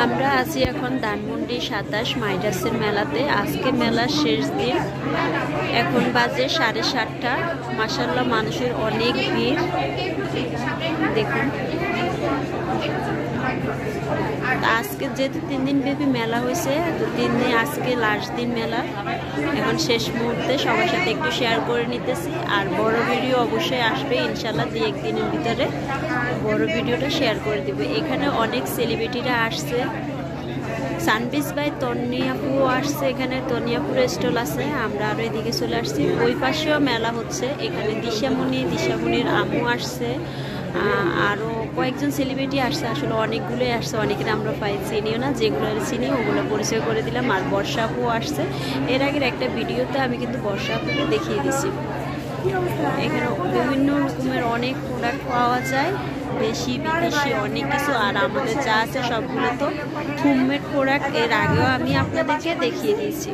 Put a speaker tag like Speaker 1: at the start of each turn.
Speaker 1: আমরা আছি এখন ধানমন্ডি ২৭ মাইডাসের মেলাতে। আজকে মেলার শেষ দিন, এখন বাজে 7:30। মাশাআল্লাহ মানুষের অনেক ভিড় দেখুন। আজকে যেহেতু 3 দিন ব্যাপী মেলা হয়েছে, তো 3 দিন আজকে লাস্ট দিন মেলা। এখন শেষ মুহূর্তে সবার সাথে একটু শেয়ার করে নিতেছি। আর বড় ভিডিও অবশ্যই আসবে ইনশাল্লাহ, 2-1 দিনের ভিতরে বড় ভিডিওটা শেয়ার করে দিব। এখানে অনেক সেলিব্রিটিরা আসছে, সানবিজ ভাই তনিয়াপুও আসছে, এখানে তনিয়াপুর স্টল আছে। আমরা আরও এদিকে চলে আসছি, ওই পাশেও মেলা হচ্ছে। এখানে দিশামণির আম্মু আসছে, আরও কয়েকজন সেলিব্রিটি আসছে, আসলে অনেকগুলোই আসছে। অনেকের আমরা চিনিও না, যেগুলো চিনি ওগুলো পরিচয় করে দিলাম। আর বর্ষা আপুও আসছে, এর আগের একটা ভিডিওতে আমি কিন্তু বর্ষা আপুকে দেখিয়ে দিছি। এখানে বিভিন্ন রকমের অনেক প্রোডাক্ট পাওয়া যায়, দেশি বিদেশি অনেক কিছু। আর আমাদের যা আছে সবগুলো তো হোমমেড প্রোডাক্ট, এর আগেও আমি আপনাদেরকে দেখিয়ে দিয়েছি।